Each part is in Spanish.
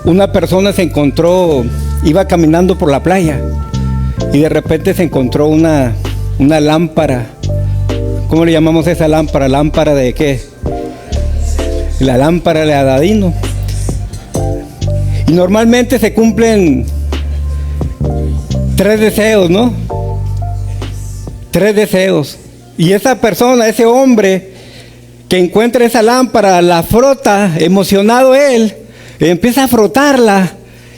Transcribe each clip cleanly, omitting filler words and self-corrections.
una persona se encontró, iba caminando por la playa y de repente se encontró una lámpara. ¿Cómo le llamamos a esa lámpara? ¿Lámpara de qué? La lámpara de Aladino. Y normalmente se cumplen 3 deseos, ¿no? 3 deseos. Y esa persona, ese hombre que encuentra esa lámpara, la frota, emocionado él, empieza a frotarla.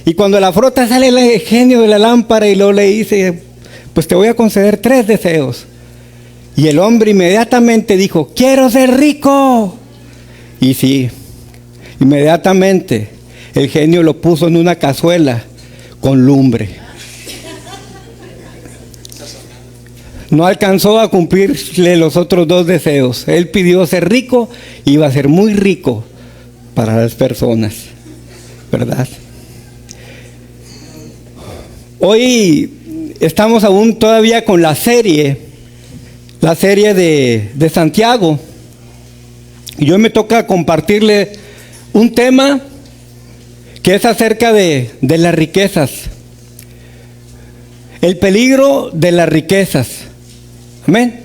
Y cuando la frota sale el genio de la lámpara y luego le dice, pues te voy a conceder 3 deseos. Y el hombre inmediatamente dijo, quiero ser rico. Y sí, inmediatamente el genio lo puso en una cazuela con lumbre. No alcanzó a cumplirle los otros 2 deseos. Él pidió ser rico y iba a ser muy rico para las personas, ¿verdad? Hoy estamos aún todavía con la serie de Santiago. Y hoy me toca compartirle un tema que es acerca de las riquezas. El peligro de las riquezas. Amén.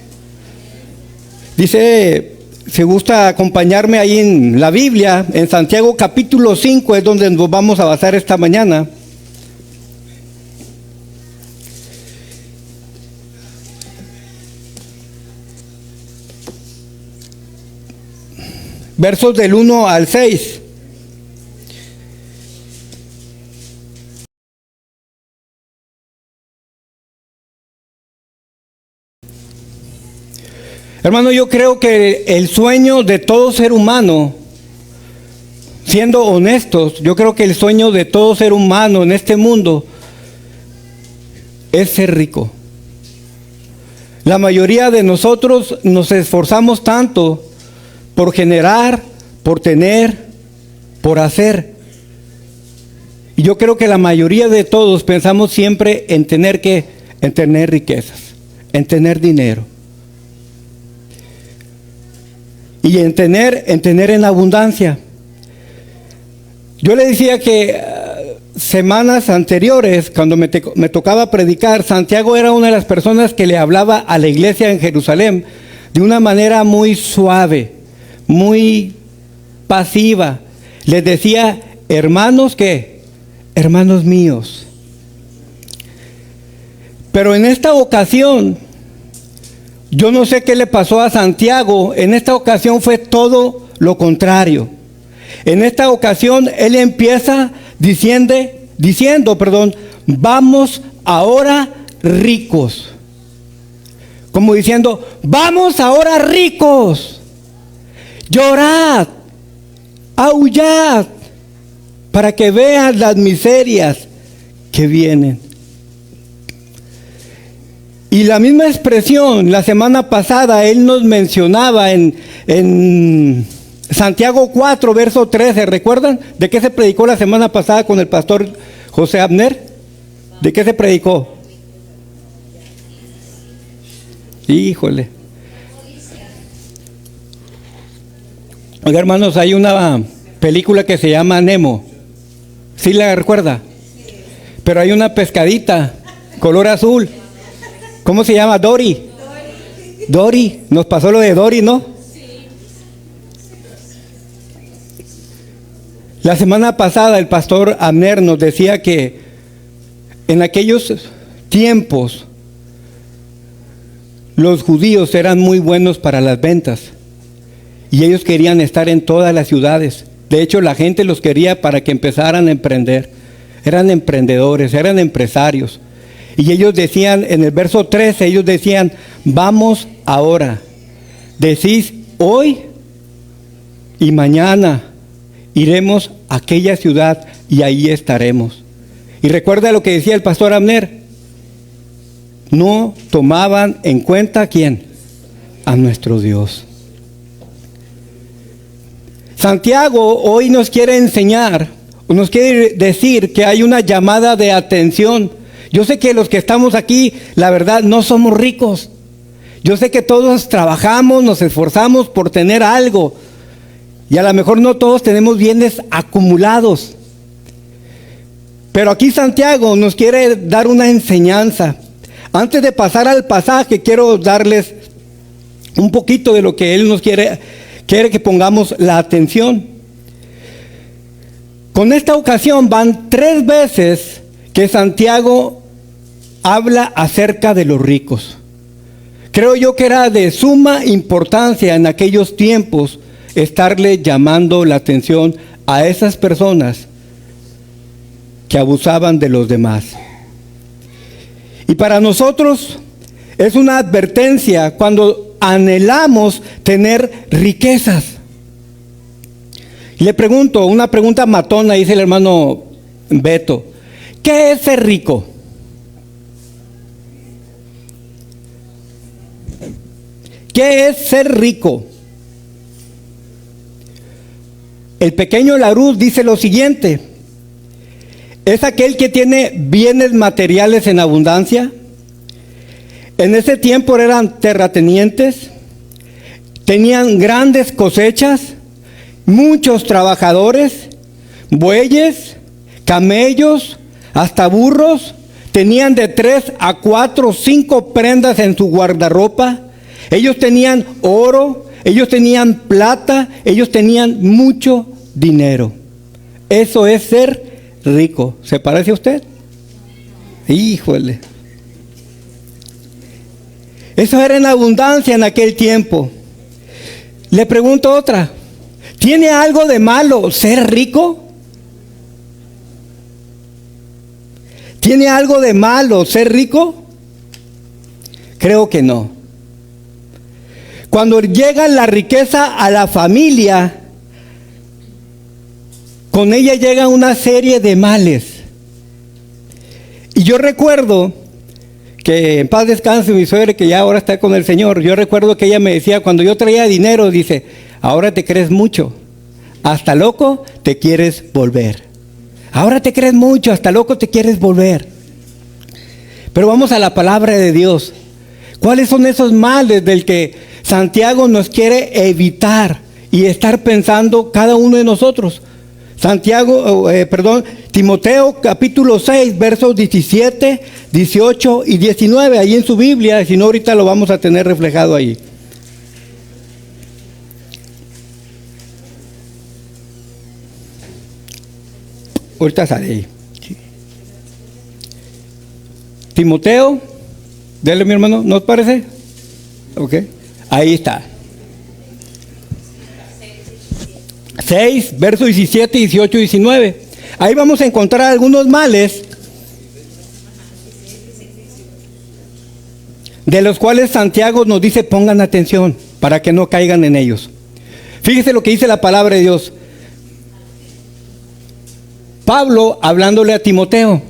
Dice, si gusta acompañarme ahí en la Biblia, en Santiago capítulo 5 es donde nos vamos a basar esta mañana. Versos del 1 al 6. Hermano, yo creo que el sueño de todo ser humano, siendo honestos, yo creo que el sueño de todo ser humano en este mundo es ser rico. La mayoría de nosotros nos esforzamos tanto por generar, por tener, por hacer. Y yo creo que la mayoría de todos pensamos siempre en tener riquezas, en tener dinero. Y en tener en abundancia. Yo le decía que semanas anteriores, cuando me tocaba predicar, Santiago era una de las personas que le hablaba a la iglesia en Jerusalén de una manera muy suave, muy pasiva. Les decía, hermanos, ¿qué? Hermanos míos. Pero en esta ocasión, yo no sé qué le pasó a Santiago. En esta ocasión fue todo lo contrario. En esta ocasión él empieza diciendo, vamos ahora ricos. Como diciendo, vamos ahora ricos. Llorad, aullad, para que vean las miserias que vienen. Y la misma expresión, la semana pasada, él nos mencionaba en Santiago 4, verso 13. ¿Recuerdan de qué se predicó la semana pasada con el pastor José Abner? ¿De qué se predicó? Híjole. Oiga, hermanos, hay una película que se llama Nemo. ¿Sí la recuerda? Pero hay una pescadita, color azul. ¿Cómo se llama? Dory. Dory. Nos pasó lo de Dory, ¿no? Sí. La semana pasada el pastor Abner nos decía que en aquellos tiempos los judíos eran muy buenos para las ventas y ellos querían estar en todas las ciudades. De hecho, la gente los quería para que empezaran a emprender. Eran emprendedores, eran empresarios. Y ellos decían, en el verso 13, ellos decían, vamos ahora. Decís, hoy y mañana iremos a aquella ciudad y ahí estaremos. Y recuerda lo que decía el pastor Abner. No tomaban en cuenta ¿a quién? A nuestro Dios. Santiago hoy nos quiere enseñar, nos quiere decir que hay una llamada de atención. Yo sé que los que estamos aquí, la verdad, no somos ricos. Yo sé que todos trabajamos, nos esforzamos por tener algo. Y a lo mejor no todos tenemos bienes acumulados. Pero aquí Santiago nos quiere dar una enseñanza. Antes de pasar al pasaje, quiero darles un poquito de lo que él nos quiere que pongamos la atención. Con esta ocasión van 3 veces que Santiago habla acerca de los ricos. Creo yo que era de suma importancia en aquellos tiempos estarle llamando la atención a esas personas que abusaban de los demás. Y para nosotros es una advertencia cuando anhelamos tener riquezas. Y le pregunto, una pregunta matona, dice el hermano Beto: ¿qué es ser rico? ¿Qué es ser rico? El pequeño Larousse dice lo siguiente: es aquel que tiene bienes materiales en abundancia. En ese tiempo eran terratenientes, tenían grandes cosechas, muchos trabajadores, bueyes, camellos, hasta burros. Tenían de 3 a 4 o 5 prendas en su guardarropa. Ellos tenían oro, ellos tenían plata, ellos tenían mucho dinero. Eso es ser rico. ¿Se parece a usted? Híjole. Eso era en abundancia en aquel tiempo. Le pregunto otra: ¿tiene algo de malo ser rico? ¿Tiene algo de malo ser rico? Creo que no. Cuando llega la riqueza a la familia, con ella llega una serie de males. Y yo recuerdo que, en paz descanse mi suegra, que ya ahora está con el Señor, yo recuerdo que ella me decía, cuando yo traía dinero, dice: ahora te crees mucho, hasta loco te quieres volver. Ahora te crees mucho, hasta loco te quieres volver. Pero vamos a la palabra de Dios. ¿Cuáles son esos males del que Santiago nos quiere evitar y estar pensando cada uno de nosotros? Timoteo capítulo 6, versos 17, 18 y 19, ahí en su Biblia, si no ahorita lo vamos a tener reflejado ahí. Ahorita sale ahí. Timoteo, dele mi hermano, ¿no os parece? Ok, ahí está. 6, versos 17, 18 y 19. Ahí vamos a encontrar algunos males de los cuales Santiago nos dice: pongan atención para que no caigan en ellos. Fíjese lo que dice la palabra de Dios. Pablo hablándole a Timoteo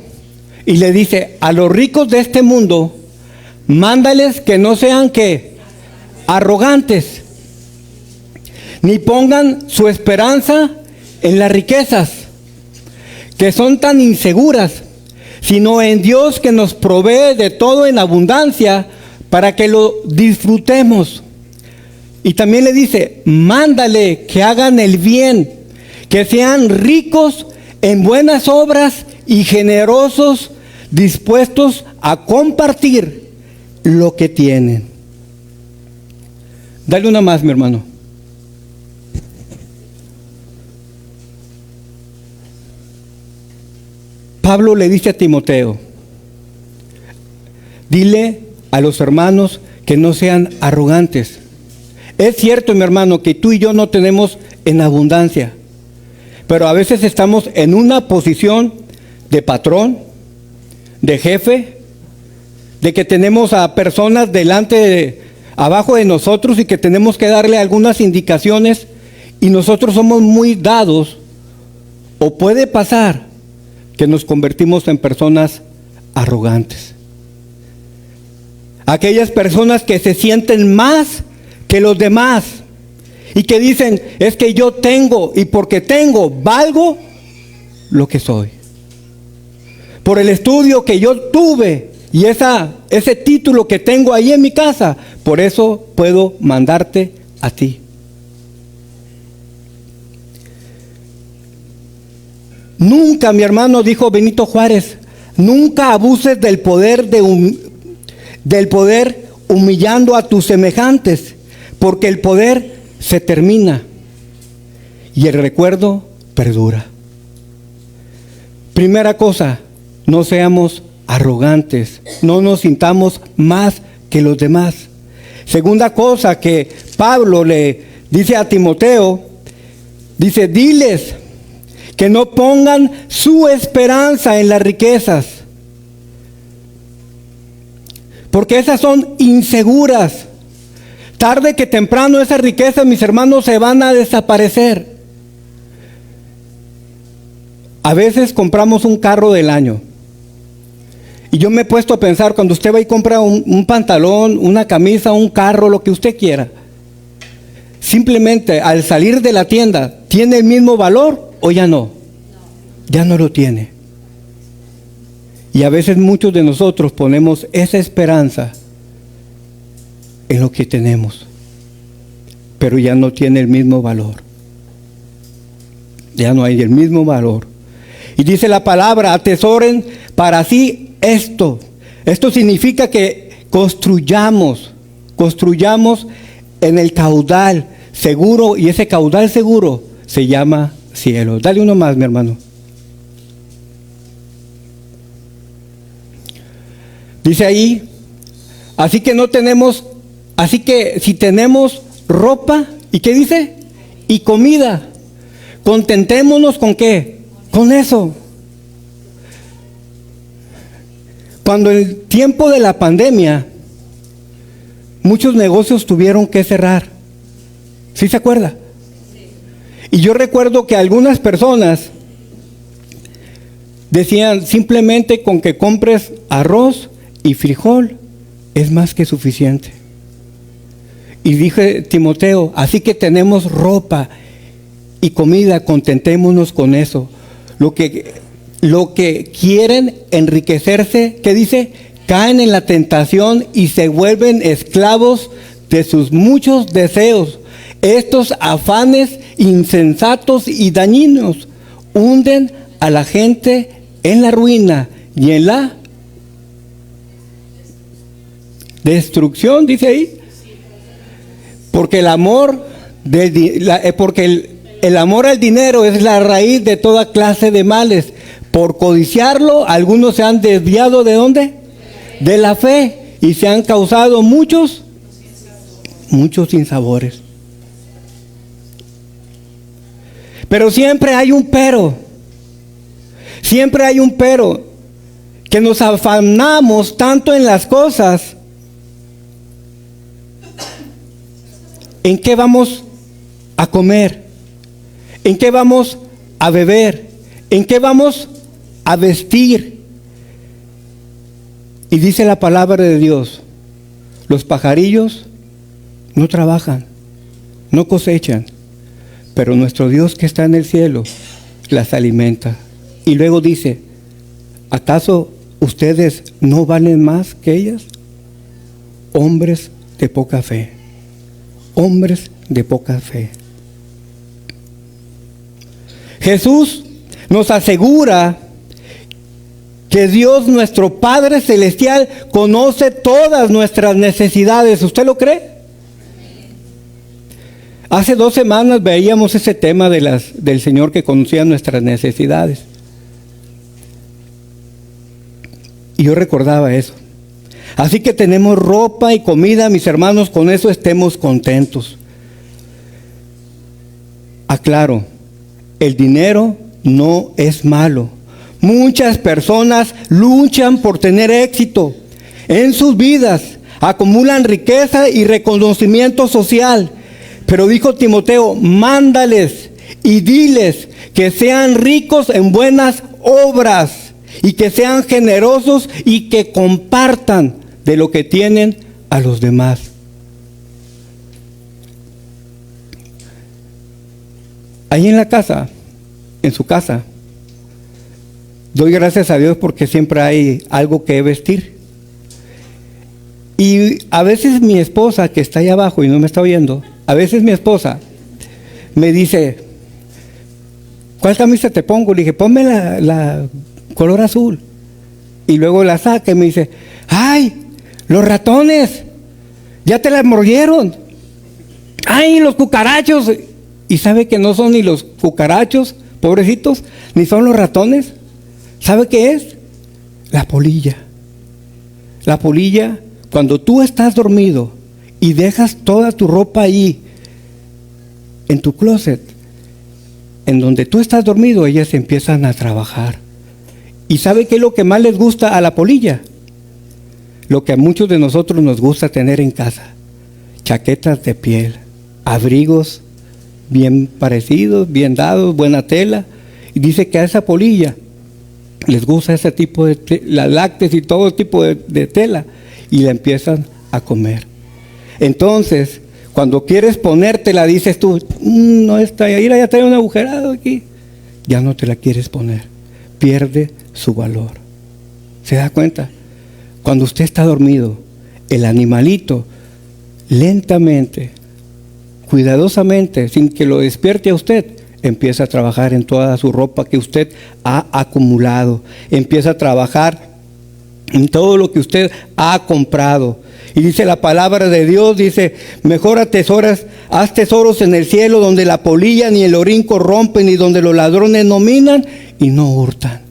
y le dice: a los ricos de este mundo mándales que no sean ¿qué? Arrogantes, ni pongan su esperanza en las riquezas, que son tan inseguras, sino en Dios, que nos provee de todo en abundancia para que lo disfrutemos. Y también le dice: mándale que hagan el bien, que sean ricos en buenas obras y generosos, dispuestos a compartir lo que tienen. Dale una más, mi hermano. Pablo le dice a Timoteo: dile a los hermanos que no sean arrogantes. Es cierto, mi hermano, que tú y yo no tenemos en abundancia, pero a veces estamos en una posición de patrón, de jefe, de que tenemos a personas abajo de nosotros y que tenemos que darle algunas indicaciones, y nosotros somos muy dados, o puede pasar que nos convertimos en personas arrogantes. Aquellas personas que se sienten más que los demás y que dicen: es que yo tengo, y porque tengo valgo lo que soy. Por el estudio que yo tuve y ese título que tengo ahí en mi casa, por eso puedo mandarte a ti. Nunca, mi hermano, dijo Benito Juárez, nunca abuses del poder humillando a tus semejantes, porque el poder se termina y el recuerdo perdura. Primera cosa, no seamos arrogantes, no nos sintamos más que los demás. Segunda cosa que Pablo le dice a Timoteo, dice, diles que no pongan su esperanza en las riquezas, porque esas son inseguras. Tarde que temprano esas riquezas, mis hermanos, se van a desaparecer. A veces compramos un carro del año. Y yo me he puesto a pensar, cuando usted va y compra un pantalón, una camisa, un carro, lo que usted quiera, simplemente al salir de la tienda, ¿tiene el mismo valor o ya no? Ya no lo tiene. Y a veces muchos de nosotros ponemos esa esperanza en lo que tenemos, pero ya no tiene el mismo valor. Ya no hay el mismo valor. Y dice la palabra, atesoren para sí esto. Esto significa que construyamos en el caudal seguro, y ese caudal seguro se llama cielo. Dale uno más, mi hermano. Dice ahí, así que si tenemos ropa, ¿y qué dice? Y comida, contentémonos ¿con qué? Con eso. Cuando el tiempo de la pandemia, muchos negocios tuvieron que cerrar. ¿Sí se acuerda? Y yo recuerdo que algunas personas decían, simplemente con que compres arroz y frijol es más que suficiente. Y dije, Timoteo, así que tenemos ropa y comida, contentémonos con eso. Lo que quieren enriquecerse, ¿qué dice? Caen en la tentación y se vuelven esclavos de sus muchos deseos. Estos afanes insensatos y dañinos hunden a la gente en la ruina y en la destrucción, dice ahí. Porque el amor el amor al dinero es la raíz de toda clase de males. Por codiciarlo, algunos se han desviado ¿de dónde? De la fe, y se han causado muchos sinsabores. Pero siempre hay un pero. Siempre hay un pero. Que nos afanamos tanto en las cosas. ¿En qué vamos a comer? ¿En qué vamos a beber? ¿En qué vamos a vestir? Y dice la palabra de Dios, los pajarillos no trabajan, no cosechan, pero nuestro Dios que está en el cielo las alimenta. Y luego dice, ¿acaso ustedes no valen más que ellas? Hombres de poca fe. Hombres de poca fe. Jesús nos asegura que Dios, nuestro Padre Celestial, conoce todas nuestras necesidades. ¿Usted lo cree? Hace 2 semanas veíamos ese tema del Señor que conocía nuestras necesidades. Y yo recordaba eso. Así que tenemos ropa y comida, mis hermanos, con eso estemos contentos. Aclaro, el dinero no es malo. Muchas personas luchan por tener éxito en sus vidas, acumulan riqueza y reconocimiento social. Pero dijo Timoteo, mándales y diles que sean ricos en buenas obras y que sean generosos y que compartan de lo que tienen a los demás. Ahí en la casa, en su casa, doy gracias a Dios porque siempre hay algo que vestir. Y a veces mi esposa, que está ahí abajo y no me está oyendo, a veces mi esposa me dice, ¿cuál camisa te pongo? Le dije, ponme la color azul. Y luego la saca y me dice, ¡ay! Los ratones, ya te la mordieron. ¡Ay, los cucarachos! ¿Y sabe que no son ni los cucarachos, pobrecitos, ni son los ratones? ¿Sabe qué es? La polilla. La polilla, cuando tú estás dormido y dejas toda tu ropa ahí, en tu closet, en donde tú estás dormido, ellas empiezan a trabajar. ¿Y sabe qué es lo que más les gusta a la polilla? Lo que a muchos de nosotros nos gusta tener en casa: chaquetas de piel, abrigos bien parecidos, bien dados, buena tela. Y dice que a esa polilla les gusta ese tipo de las lácteas y todo tipo de tela, y la empiezan a comer. Entonces, cuando quieres ponértela, dices tú, no está ahí, ya trae un agujerado aquí. Ya no te la quieres poner, pierde su valor. ¿Se da cuenta? Cuando usted está dormido, el animalito lentamente, cuidadosamente, sin que lo despierte a usted, empieza a trabajar en toda su ropa que usted ha acumulado, empieza a trabajar en todo lo que usted ha comprado. Y dice la palabra de Dios, dice, mejor haz tesoros en el cielo, donde la polilla ni el orín corrompen, y donde los ladrones no minan y no hurtan.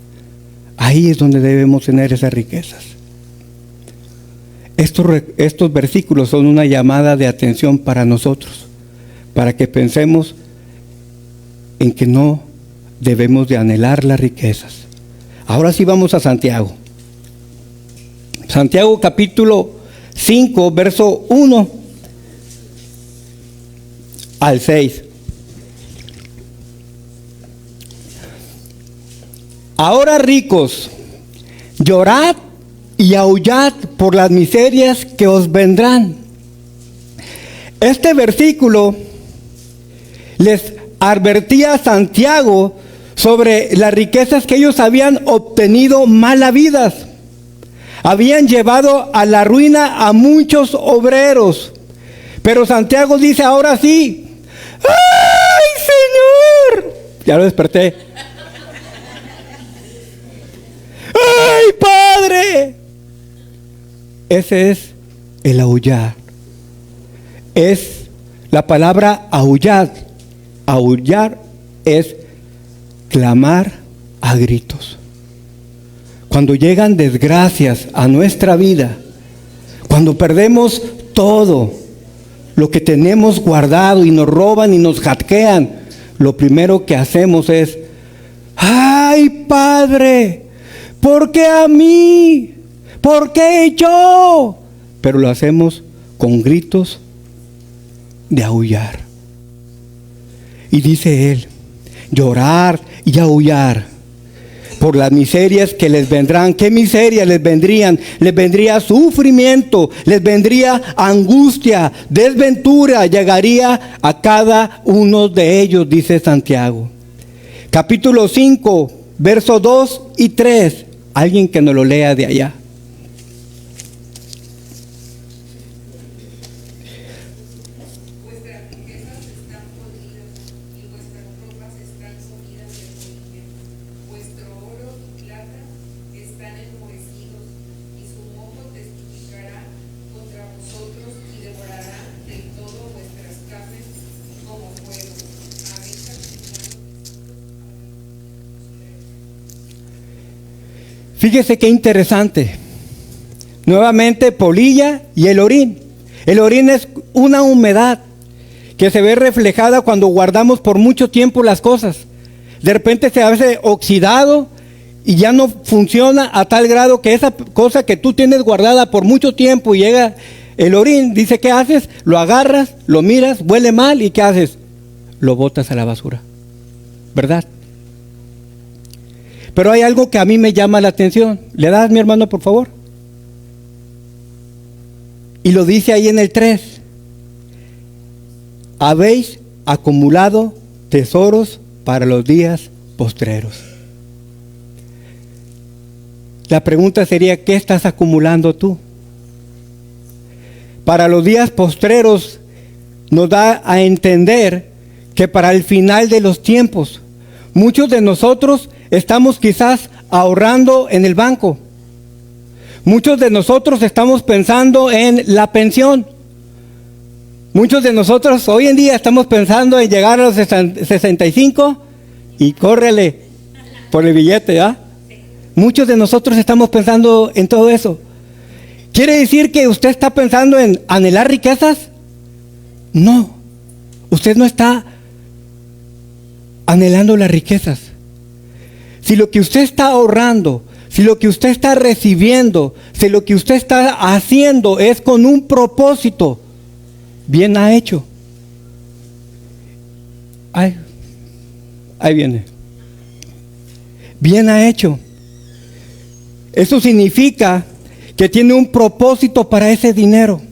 Ahí es donde debemos tener esas riquezas. Estos versículos son una llamada de atención para nosotros, para que pensemos en que no debemos de anhelar las riquezas. Ahora sí vamos a Santiago. Santiago capítulo 5, verso 1 al 6. Ahora, ricos, llorad y aullad por las miserias que os vendrán. Este versículo les advertía a Santiago sobre las riquezas que ellos habían obtenido mal habidas. Habían llevado a la ruina a muchos obreros. Pero Santiago dice, ahora sí, ¡ay, Señor! Ya lo desperté. ¡Ay, Padre! Ese es el aullar. Es la palabra aullar. Aullar es clamar a gritos. Cuando llegan desgracias a nuestra vida, cuando perdemos todo lo que tenemos guardado y nos roban y nos hackean, lo primero que hacemos es, ¡ay, Padre! ¿Por qué a mí? ¿Por qué yo? Pero lo hacemos con gritos de aullar. Y dice él, llorar y aullar por las miserias que les vendrán. ¿Qué miserias les vendrían? Les vendría sufrimiento, les vendría angustia, desventura, llegaría a cada uno de ellos, dice Santiago. Capítulo 5, versos 2 y 3. Alguien que nos lo lea de allá. Fíjese qué interesante. Nuevamente, polilla y el orín. El orín es una humedad que se ve reflejada cuando guardamos por mucho tiempo las cosas. De repente se hace oxidado y ya no funciona a tal grado que esa cosa que tú tienes guardada por mucho tiempo y llega el orín. Dice, ¿qué haces? Lo agarras, lo miras, huele mal y ¿qué haces? Lo botas a la basura. ¿Verdad? Pero hay algo que a mí me llama la atención. ¿Le das, mi hermano, por favor? Y lo dice ahí en el 3. Habéis acumulado tesoros para los días postreros. La pregunta sería, ¿qué estás acumulando tú? Para los días postreros nos da a entender que para el final de los tiempos, muchos de nosotros estamos quizás ahorrando en el banco. Muchos de nosotros estamos pensando en la pensión. Muchos de nosotros hoy en día estamos pensando en llegar a los 65 y córrele por el billete, ¿ya? Muchos de nosotros estamos pensando en todo eso. ¿Quiere decir que usted está pensando en anhelar riquezas? No, usted no está anhelando las riquezas. Si lo que usted está ahorrando, si lo que usted está recibiendo, si lo que usted está haciendo es con un propósito, bien ha hecho. Ahí viene. Bien ha hecho. Eso significa que tiene un propósito para ese dinero.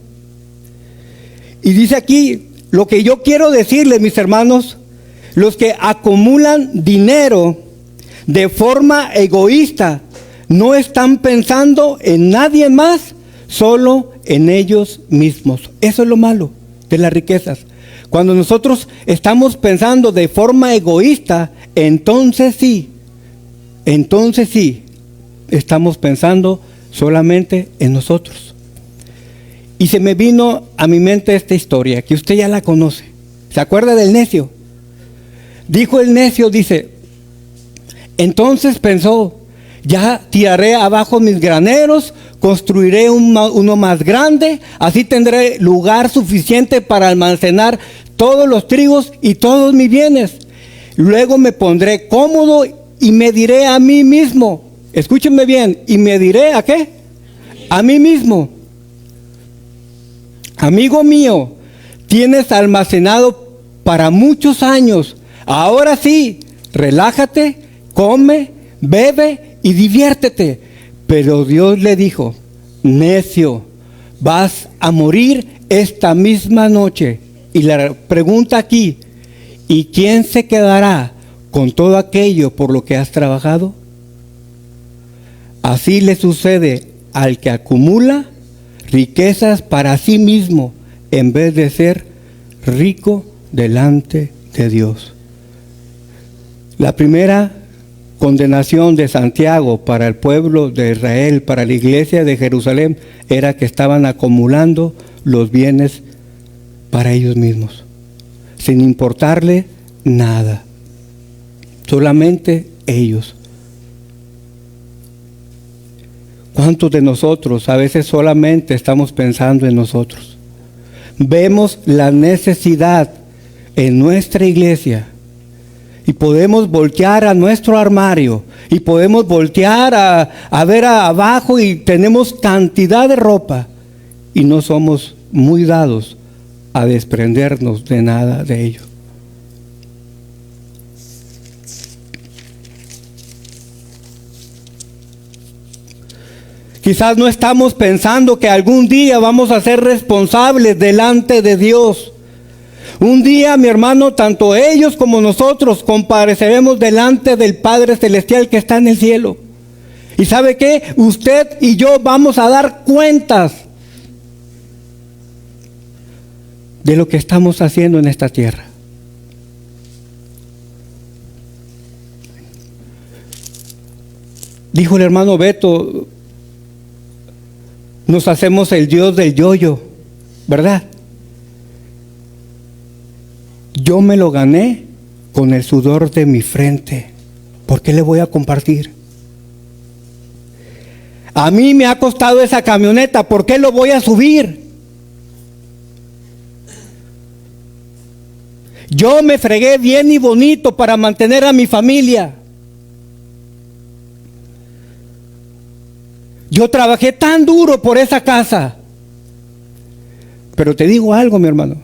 Y dice aquí, lo que yo quiero decirles, mis hermanos, los que acumulan dinero de forma egoísta, no están pensando en nadie más, solo en ellos mismos. Eso es lo malo de las riquezas. Cuando nosotros estamos pensando de forma egoísta, entonces sí, estamos pensando solamente en nosotros. Y se me vino a mi mente esta historia, que usted ya la conoce. ¿Se acuerda del necio? Dijo el necio, dice, entonces pensó, ya tiraré abajo mis graneros, construiré uno más grande, así tendré lugar suficiente para almacenar todos los trigos y todos mis bienes. Luego me pondré cómodo y me diré a mí mismo, escúchenme bien, y me diré ¿a qué? A mí mismo, amigo mío, tienes almacenado para muchos años, ahora sí, relájate, come, bebe y diviértete. Pero Dios le dijo, necio, vas a morir esta misma noche. Y la pregunta aquí, ¿y quién se quedará con todo aquello por lo que has trabajado? Así le sucede al que acumula riquezas para sí mismo en vez de ser rico delante de Dios. La primera condenación de Santiago para el pueblo de Israel, para la iglesia de Jerusalén, era que estaban acumulando los bienes para ellos mismos, sin importarle nada, solamente ellos. ¿Cuántos de nosotros a veces solamente estamos pensando en nosotros? Vemos la necesidad en nuestra iglesia y podemos voltear a nuestro armario y podemos voltear a ver abajo y tenemos cantidad de ropa y no somos muy dados a desprendernos de nada de ello. Quizás no estamos pensando que algún día vamos a ser responsables delante de Dios. Un día, mi hermano, tanto ellos como nosotros compareceremos delante del Padre Celestial que está en el cielo. ¿Y sabe qué? Usted y yo vamos a dar cuentas de lo que estamos haciendo en esta tierra. Dijo el hermano Beto, nos hacemos el Dios del yoyo, ¿verdad? Yo me lo gané con el sudor de mi frente. ¿Por qué le voy a compartir? A mí me ha costado esa camioneta, ¿por qué lo voy a subir? Yo me fregué bien y bonito para mantener a mi familia. Yo trabajé tan duro por esa casa. Pero te digo algo, mi hermano.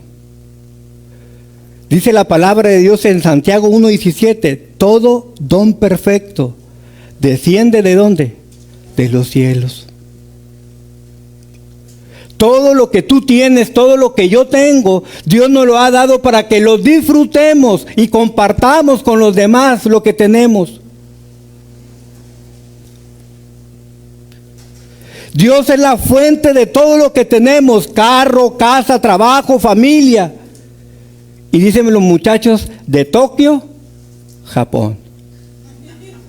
Dice la palabra de Dios en Santiago 1:17, todo don perfecto desciende ¿de dónde? De los cielos. Todo lo que tú tienes, todo lo que yo tengo, Dios nos lo ha dado para que lo disfrutemos y compartamos con los demás lo que tenemos. Dios es la fuente de todo lo que tenemos, carro, casa, trabajo, familia. Y dicen los muchachos de Tokio, Japón.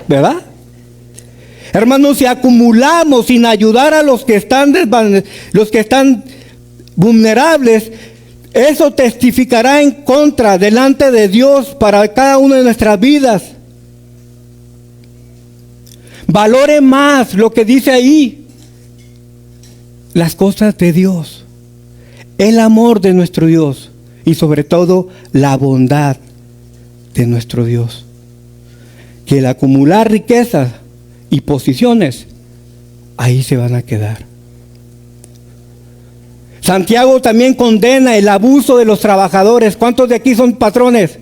¿verdad? Hermanos, si acumulamos sin ayudar a los que están vulnerables, eso testificará en contra delante de Dios para cada una de nuestras vidas. Valore más lo que dice ahí, las cosas de Dios, el amor de nuestro Dios y sobre todo la bondad de nuestro Dios. Que el acumular riquezas y posiciones, ahí se van a quedar. Santiago también condena el abuso de los trabajadores. ¿Cuántos de aquí son patrones?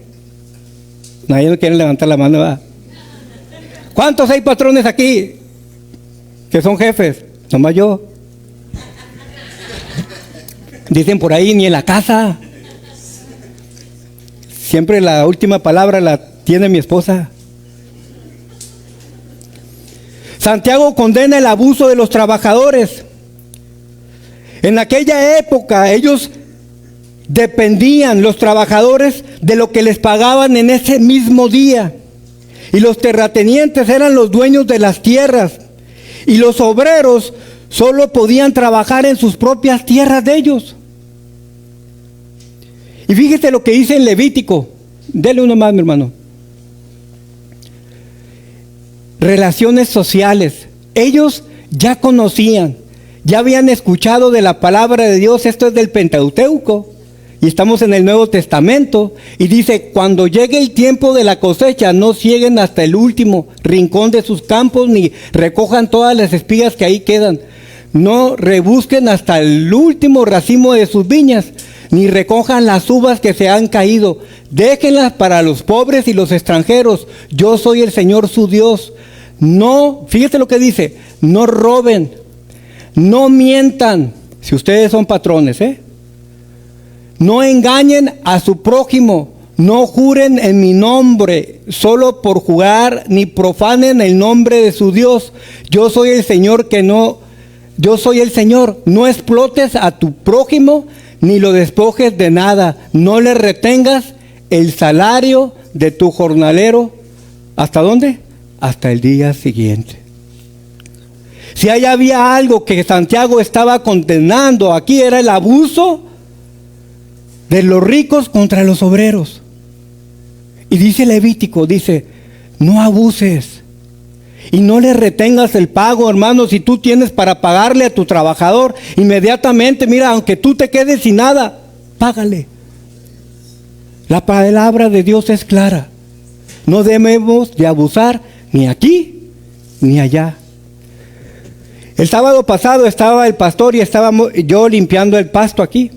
Nadie no quiere levantar la mano, ¿verdad? ¿Cuántos hay patrones aquí que son jefes? Nomás yo. Dicen por ahí, ni en la casa. Siempre la última palabra la tiene mi esposa. Santiago condena el abuso de los trabajadores. En aquella época ellos dependían, los trabajadores, de lo que les pagaban en ese mismo día. Y los terratenientes eran los dueños de las tierras. Y los obreros solo podían trabajar en sus propias tierras de ellos. Y fíjese lo que dice en Levítico. Dele uno más, mi hermano. Relaciones sociales. Ellos ya conocían, ya habían escuchado de la palabra de Dios. Esto es del Pentateuco. Y estamos en el Nuevo Testamento. Y dice, cuando llegue el tiempo de la cosecha, no cieguen hasta el último rincón de sus campos, ni recojan todas las espigas que ahí quedan. No rebusquen hasta el último racimo de sus viñas, ni recojan las uvas que se han caído. Déjenlas para los pobres y los extranjeros. Yo soy el Señor su Dios. No, fíjate lo que dice, no roben, no mientan, si ustedes son patrones, no engañen a su prójimo, no juren en mi nombre, solo por jurar, ni profanen el nombre de su Dios. Yo soy el Señor yo soy el Señor. No explotes a tu prójimo, ni lo despojes de nada. No le retengas el salario de tu jornalero. ¿Hasta dónde? Hasta el día siguiente. Si ahí había algo que Santiago estaba condenando, aquí era el abuso de los ricos contra los obreros. Y dice Levítico, dice, no abuses y no le retengas el pago, hermano. Si tú tienes para pagarle a tu trabajador, inmediatamente, mira, aunque tú te quedes sin nada, págale. La palabra de Dios es clara. No debemos de abusar ni aquí ni allá. El sábado pasado estaba el pastor y estaba yo limpiando el pasto aquí.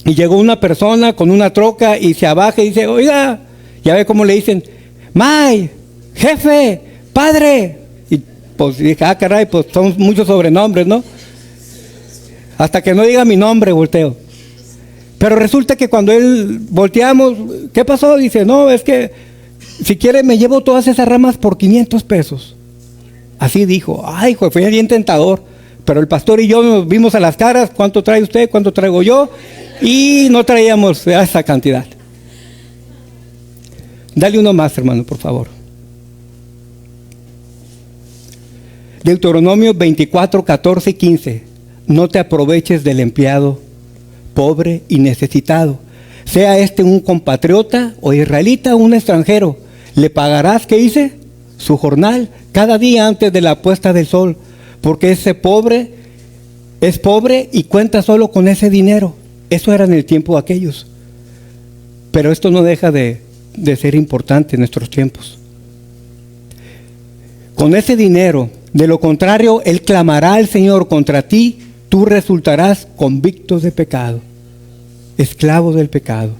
Y llegó una persona con una troca y se abaja y dice, oiga, ya ve cómo le dicen, May, jefe, padre. Y pues dije, caray, pues son muchos sobrenombres, ¿no? Hasta que no diga mi nombre, volteo. Pero resulta que cuando él volteamos, ¿qué pasó? Dice, no, es que si quiere me llevo todas esas ramas por 500 pesos. Así dijo. Ay, fue bien tentador. Pero el pastor y yo nos vimos a las caras, ¿cuánto trae usted? ¿Cuánto traigo yo? Y no traíamos esa cantidad. Dale uno más, hermano, por favor. Deuteronomio 24, 14 y 15. No te aproveches del empleado pobre y necesitado. Sea este un compatriota o israelita o un extranjero. Le pagarás, ¿qué dice? Su jornal cada día antes de la puesta del sol. Porque ese pobre es pobre y cuenta solo con ese dinero. Eso era en el tiempo de aquellos. Pero esto no deja de ser importante en nuestros tiempos. Con ese dinero, de lo contrario, él clamará al Señor contra ti, tú resultarás convicto de pecado, esclavo del pecado.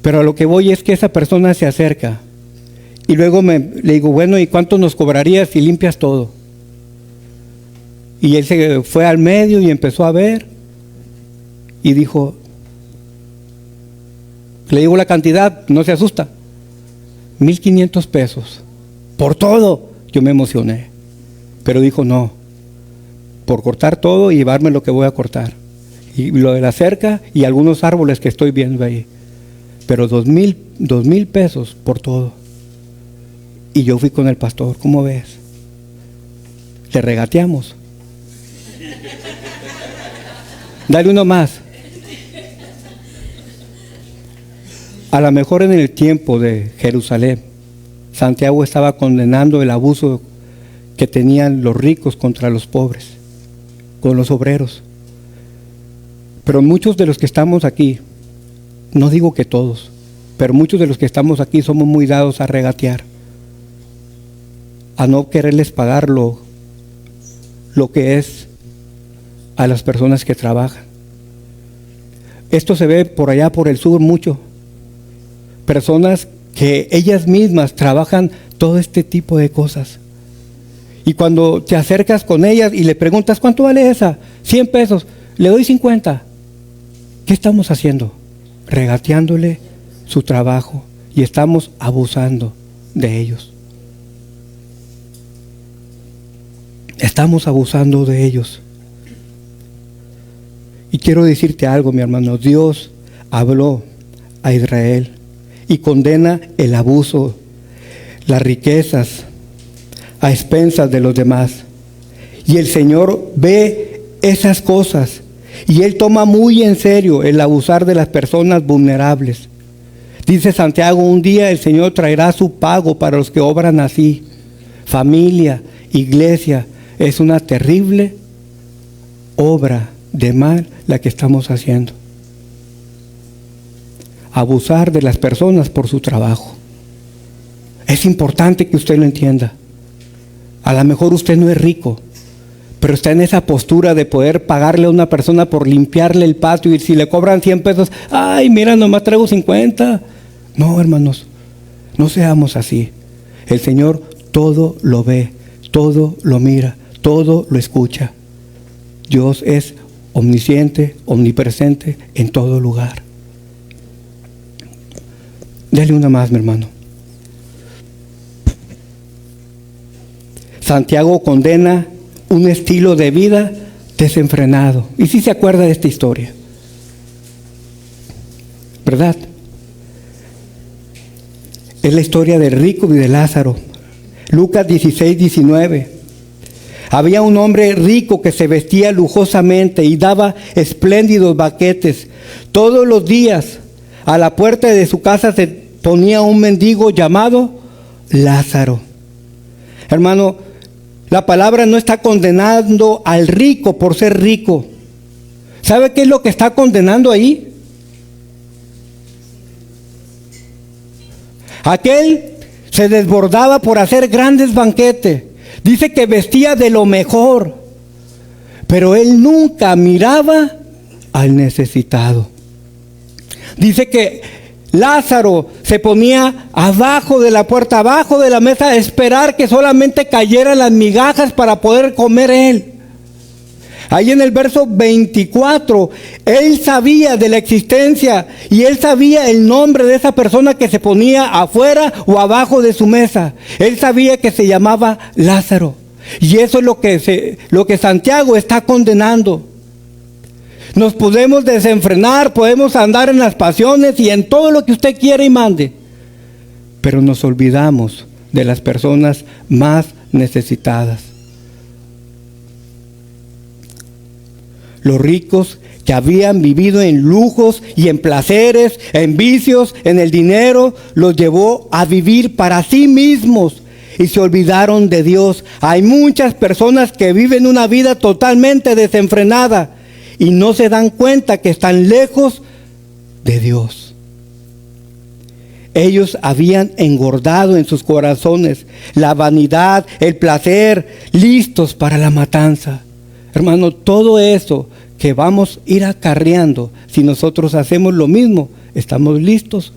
Pero a lo que voy es que esa persona se acerca y luego le digo, bueno, ¿y cuánto nos cobrarías si limpias todo? Y él se fue al medio y empezó a ver y dijo, le digo la cantidad, no se asusta, 1,500 pesos por todo. Yo me emocioné, pero dijo no, por cortar todo y llevarme lo que voy a cortar y lo de la cerca y algunos árboles que estoy viendo ahí, pero 2,000 pesos por todo. y yo fui con el pastor. ¿Cómo ves? Le regateamos. Dale uno más. A lo mejor en el tiempo de Jerusalén, Santiago estaba condenando el abuso que tenían los ricos contra los pobres, con los obreros. Pero muchos de los que estamos aquí, no digo que todos, pero muchos de los que estamos aquí somos muy dados a regatear, a no quererles pagar lo que es a las personas que trabajan. Esto se ve por allá por el sur mucho. Personas que ellas mismas trabajan todo este tipo de cosas. Y cuando te acercas con ellas y le preguntas, ¿cuánto vale esa? 100 pesos, le doy 50. ¿Qué estamos haciendo? Regateándole su trabajo y estamos abusando de ellos. Estamos abusando de ellos. Y quiero decirte algo, mi hermano. Dios habló a Israel y condena el abuso, las riquezas a expensas de los demás. Y el Señor ve esas cosas y Él toma muy en serio el abusar de las personas vulnerables. Dice Santiago, un día el Señor traerá su pago para los que obran así. Familia, iglesia, es una terrible obra de mal la que estamos haciendo. Abusar de las personas por su trabajo. Es importante que usted lo entienda. A lo mejor usted no es rico, pero está en esa postura de poder pagarle a una persona por limpiarle el patio, y si le cobran 100 pesos, ay, mira, nomás traigo 50. No, hermanos, no seamos así. El Señor todo lo ve, todo lo mira, todo lo escucha. Dios es omnisciente, omnipresente en todo lugar. Dale una más, mi hermano. Santiago condena un estilo de vida desenfrenado. Y si se acuerda de esta historia, ¿verdad? Es la historia del rico y de Lázaro. Lucas 16:19. Había un hombre rico que se vestía lujosamente y daba espléndidos banquetes. Todos los días a la puerta de su casa se ponía un mendigo llamado Lázaro. Hermano, la palabra no está condenando al rico por ser rico. ¿Sabe qué es lo que está condenando ahí? Aquel se desbordaba por hacer grandes banquetes. Dice que vestía de lo mejor, pero él nunca miraba al necesitado. Dice que Lázaro se ponía abajo de la puerta, abajo de la mesa, a esperar que solamente cayeran las migajas para poder comer él. Ahí en el verso 24, él sabía de la existencia y él sabía el nombre de esa persona que se ponía afuera o abajo de su mesa. Él sabía que se llamaba Lázaro. Y eso es lo que Santiago está condenando. Nos podemos desenfrenar, podemos andar en las pasiones y en todo lo que usted quiera y mande, pero nos olvidamos de las personas más necesitadas. Los ricos que habían vivido en lujos y en placeres, en vicios, en el dinero, los llevó a vivir para sí mismos y se olvidaron de Dios. Hay muchas personas que viven una vida totalmente desenfrenada y no se dan cuenta que están lejos de Dios. Ellos habían engordado en sus corazones la vanidad, el placer, listos para la matanza. Hermano, todo eso que vamos a ir acarreando, si nosotros hacemos lo mismo, estamos listos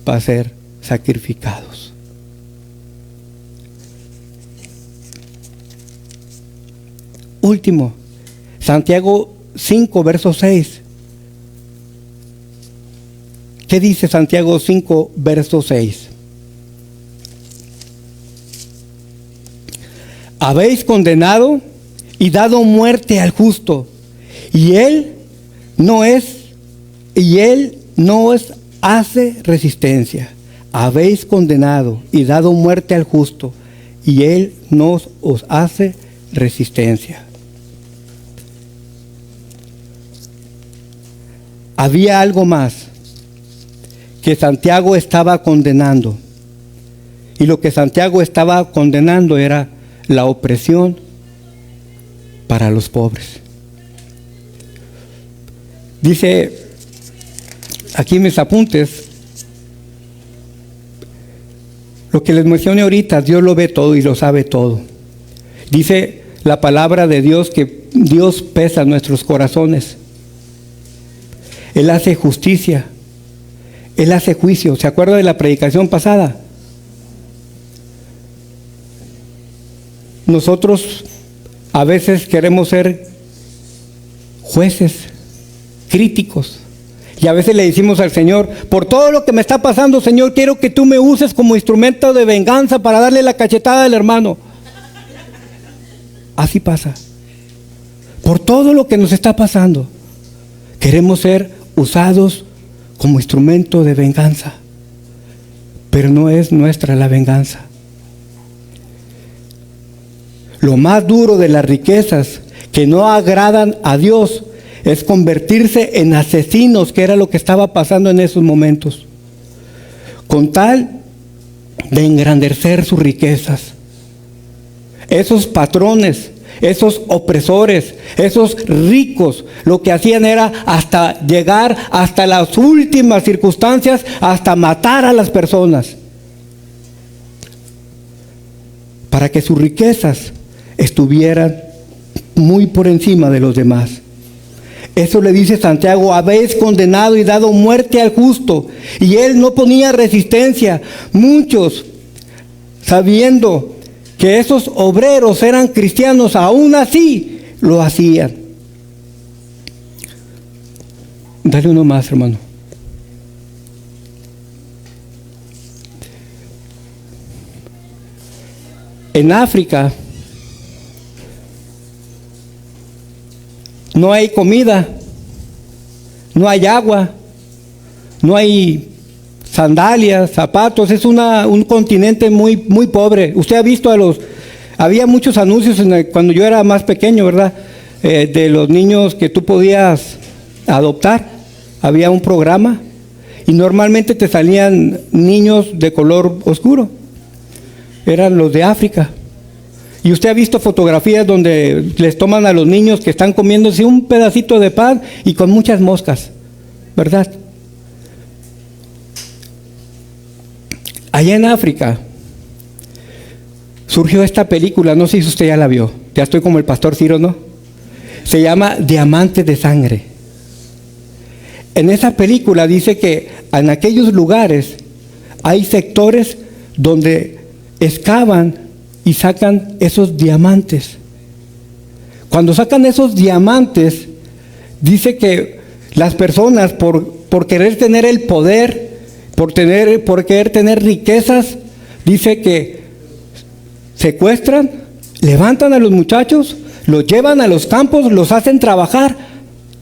para ser sacrificados. Último, Santiago 5, verso 6. ¿Qué dice Santiago 5, verso 6? Habéis condenado y dado muerte al justo, y él no hace resistencia. habéis condenado y dado muerte al justo, y él no os hace resistencia. Había algo más que Santiago estaba condenando. Y lo que Santiago estaba condenando era la opresión para los pobres. Dice aquí en mis apuntes, lo que les mencioné ahorita, Dios lo ve todo y lo sabe todo. Dice la palabra de Dios que Dios pesa nuestros corazones. Él hace justicia. Él hace juicio. ¿Se acuerda de la predicación pasada? Nosotros a veces queremos ser jueces, críticos. Y a veces le decimos al Señor, por todo lo que me está pasando, Señor, quiero que tú me uses como instrumento de venganza para darle la cachetada al hermano. Así pasa. Por todo lo que nos está pasando, queremos ser usados como instrumento de venganza. Pero no es nuestra la venganza. Lo más duro de las riquezas que no agradan a Dios es convertirse en asesinos, que era lo que estaba pasando en esos momentos, con tal de engrandecer sus riquezas. Esos patrones, esos opresores, esos ricos, lo que hacían era hasta llegar hasta las últimas circunstancias, hasta matar a las personas, para que sus riquezas estuvieran muy por encima de los demás. Eso le dice Santiago, habéis condenado y dado muerte al justo, y él no ponía resistencia. Muchos, sabiendo que esos obreros eran cristianos, aún así lo hacían. Dale uno más, hermano. En África no hay comida, no hay agua, no hay sandalias, zapatos. Es un continente muy pobre. Usted ha visto había muchos anuncios cuando yo era más pequeño, ¿verdad? De los niños que tú podías adoptar. Había un programa y normalmente te salían niños de color oscuro. Eran los de África. Y usted ha visto fotografías donde les toman a los niños que están comiéndose un pedacito de pan y con muchas moscas, ¿verdad? Allá en África surgió esta película, no sé si usted ya la vio, ya estoy como el pastor Ciro, ¿no? Se llama Diamantes de Sangre. En esa película dice que en aquellos lugares hay sectores donde excavan y sacan esos diamantes. Cuando sacan esos diamantes, dice que las personas por querer tener el poder, por querer tener riquezas, dice que secuestran, levantan a los muchachos, los llevan a los campos, los hacen trabajar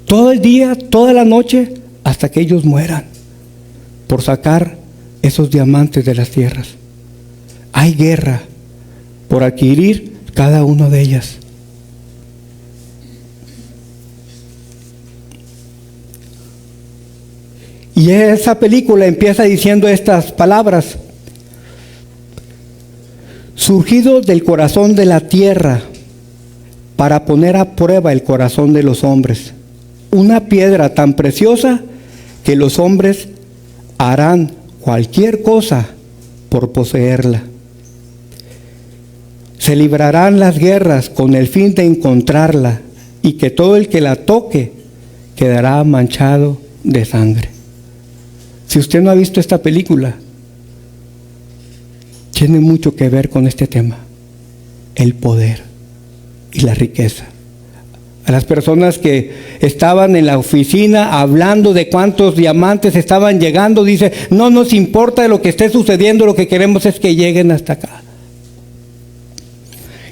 todo el día, toda la noche, hasta que ellos mueran, por sacar esos diamantes de las tierras. Hay guerra por adquirir cada una de ellas. Y esa película empieza diciendo estas palabras: surgido del corazón de la tierra para poner a prueba el corazón de los hombres, una piedra tan preciosa que los hombres harán cualquier cosa por poseerla. Se librarán las guerras con el fin de encontrarla, y que todo el que la toque quedará manchado de sangre. Si usted no ha visto esta película, tiene mucho que ver con este tema: el poder y la riqueza. A las personas que estaban en la oficina hablando de cuántos diamantes estaban llegando, dice, no nos importa lo que esté sucediendo, lo que queremos es que lleguen hasta acá.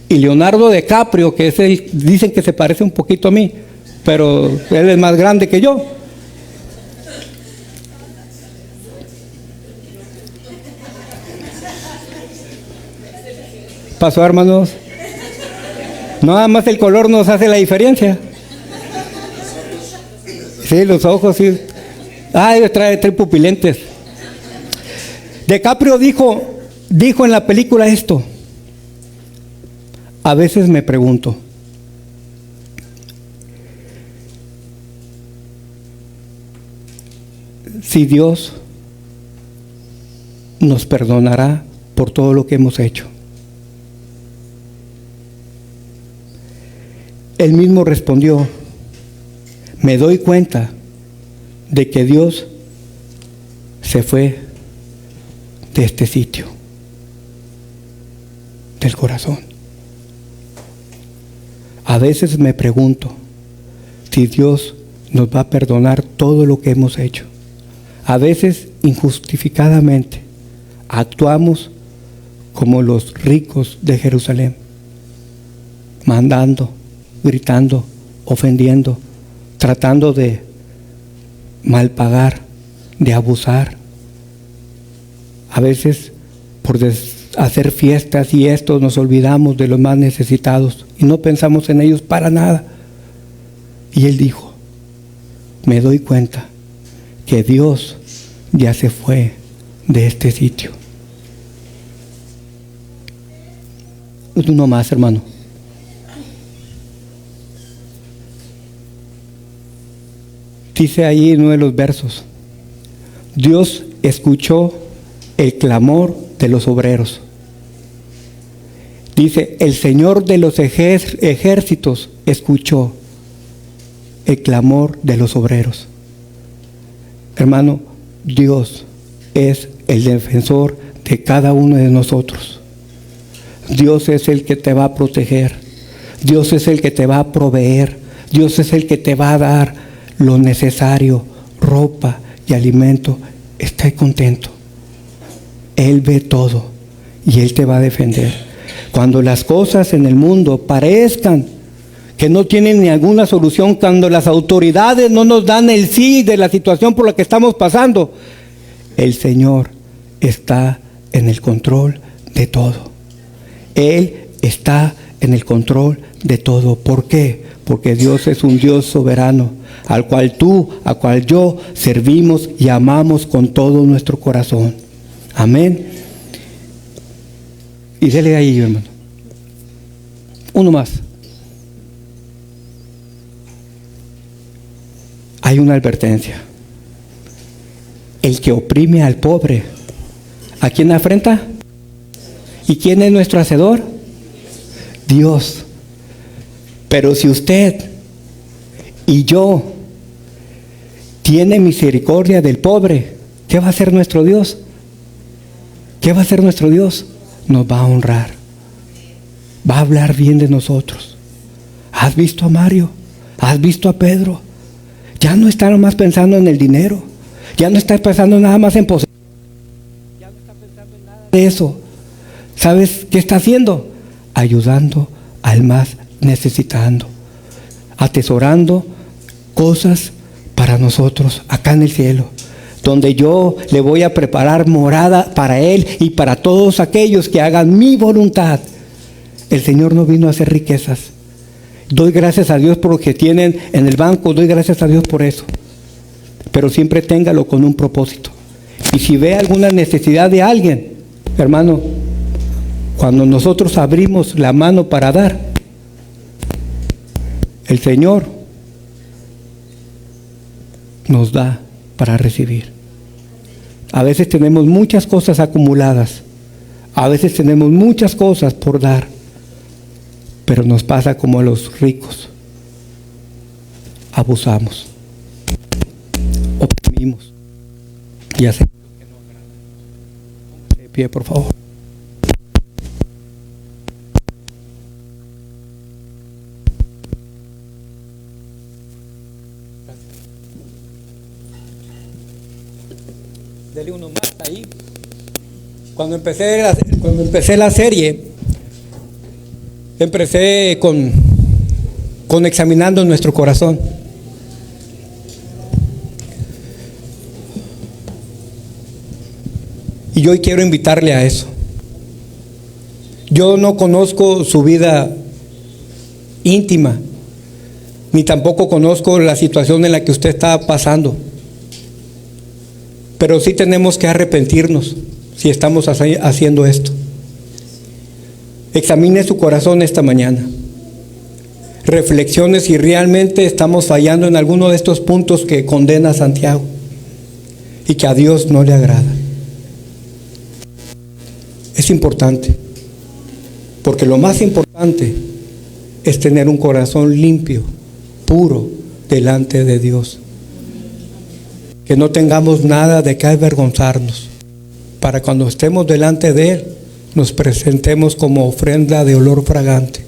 Y Leonardo DiCaprio, que es dicen que se parece un poquito a mí, pero él es más grande que yo. ¿Pasó, hermanos? Nada más el color nos hace la diferencia. Sí, los ojos, sí. Ay, trae pupilentes. DiCaprio dijo en la película esto: a veces me pregunto, si Dios nos perdonará por todo lo que hemos hecho. Él mismo respondió: me doy cuenta de que Dios se fue de este sitio, del corazón. A veces me pregunto si Dios nos va a perdonar todo lo que hemos hecho. A veces, injustificadamente, actuamos como los ricos de Jerusalén, mandando, gritando, ofendiendo, tratando de malpagar, de abusar. A veces, por hacer fiestas y esto, nos olvidamos de los más necesitados y no pensamos en ellos para nada. Y él dijo: me doy cuenta que Dios ya se fue de este sitio. Uno más, hermano. Dice ahí en uno de los versos: Dios escuchó el clamor de los obreros. Dice: el Señor de los ejércitos escuchó el clamor de los obreros. Hermano, Dios es el defensor de cada uno de nosotros. Dios es el que te va a proteger. Dios es el que te va a proveer. Dios es el que te va a dar lo necesario, ropa y alimento. Esté contento. Él ve todo y Él te va a defender. Cuando las cosas en el mundo parezcan que no tienen ni alguna solución, cuando las autoridades no nos dan el sí de la situación por la que estamos pasando, el Señor está en el control de todo. Él está en el control de todo. ¿Por qué? Porque Dios es un Dios soberano, al cual tú, al cual yo servimos y amamos con todo nuestro corazón. Amén. Y dele ahí, hermano. Uno más. Hay una advertencia. El que oprime al pobre, ¿a quién afrenta? ¿Y quién es nuestro hacedor? Dios. Pero si usted y yo tiene misericordia del pobre, ¿qué va a hacer nuestro Dios? ¿Qué va a hacer nuestro Dios? Nos va a honrar. Va a hablar bien de nosotros. ¿Has visto a Mario? ¿Has visto a Pedro? Ya no está nomás pensando en el dinero. Ya no está pensando nada más en posesión. Ya no está pensando en nada de eso. ¿Sabes qué está haciendo? Ayudando al más necesitando. Atesorando cosas para nosotros acá en el cielo, donde yo le voy a preparar morada para Él y para todos aquellos que hagan mi voluntad. El Señor no vino a hacer riquezas. Doy gracias a Dios por lo que tienen en el banco, doy gracias a Dios por eso. Pero siempre téngalo con un propósito. Y si ve alguna necesidad de alguien, hermano, cuando nosotros abrimos la mano para dar, el Señor nos da para recibir. A veces tenemos muchas cosas acumuladas. A veces tenemos muchas cosas por dar. Pero nos pasa como a los ricos. Abusamos. Oprimimos. Y hacemos lo que no agrada. Póngase de pie, por favor. Dele uno más ahí. Cuando empecé la serie, empecé con examinando nuestro corazón. Y hoy quiero invitarle a eso. Yo no conozco su vida íntima, ni tampoco conozco la situación en la que usted está pasando. Pero sí tenemos que arrepentirnos si estamos haciendo esto. Examine su corazón esta mañana. Reflexione si realmente estamos fallando en alguno de estos puntos que condena Santiago y que a Dios no le agrada. Es importante, porque lo más importante es tener un corazón limpio, puro, delante de Dios. Que no tengamos nada de qué avergonzarnos, para cuando estemos delante de Él, nos presentemos como ofrenda de olor fragante.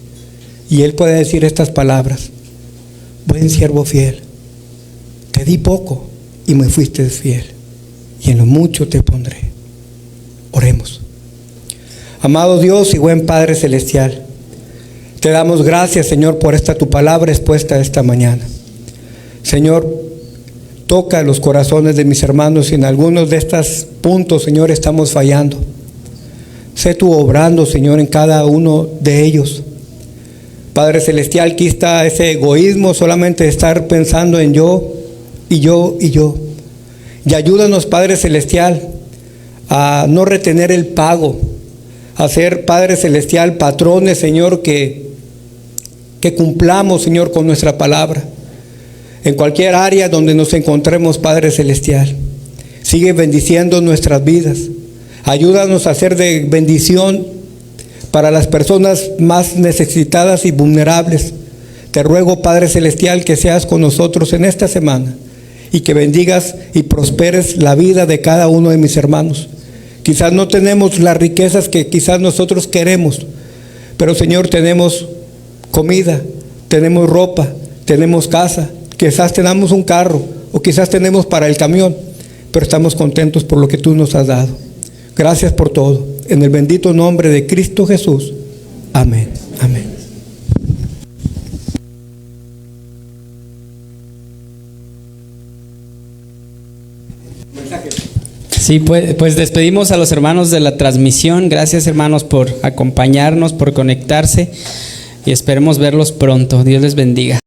Y Él puede decir estas palabras: buen siervo fiel, te di poco y me fuiste fiel, y en lo mucho te pondré. Oremos. Amado Dios y buen Padre Celestial, te damos gracias, Señor, por esta tu palabra expuesta esta mañana. Señor, toca los corazones de mis hermanos y en algunos de estos puntos, Señor, estamos fallando. Sé tú obrando, Señor, en cada uno de ellos. Padre Celestial, aquí está ese egoísmo solamente de estar pensando en yo y yo y yo. Y ayúdanos, Padre Celestial, a no retener el pago, a ser, Padre Celestial, patrones, Señor, que cumplamos, Señor, con nuestra palabra. En cualquier área donde nos encontremos, Padre Celestial, sigue bendiciendo nuestras vidas. Ayúdanos a ser de bendición para las personas más necesitadas y vulnerables. Te ruego, Padre Celestial, que seas con nosotros en esta semana y que bendigas y prosperes la vida de cada uno de mis hermanos. Quizás no tenemos las riquezas que quizás nosotros queremos, pero, Señor, tenemos comida, tenemos ropa, tenemos casa, quizás tenemos un carro o quizás tenemos para el camión, pero estamos contentos por lo que tú nos has dado. Gracias por todo. En el bendito nombre de Cristo Jesús. Amén. Amén. Sí, pues despedimos a los hermanos de la transmisión. Gracias, hermanos, por acompañarnos, por conectarse, y esperemos verlos pronto. Dios les bendiga.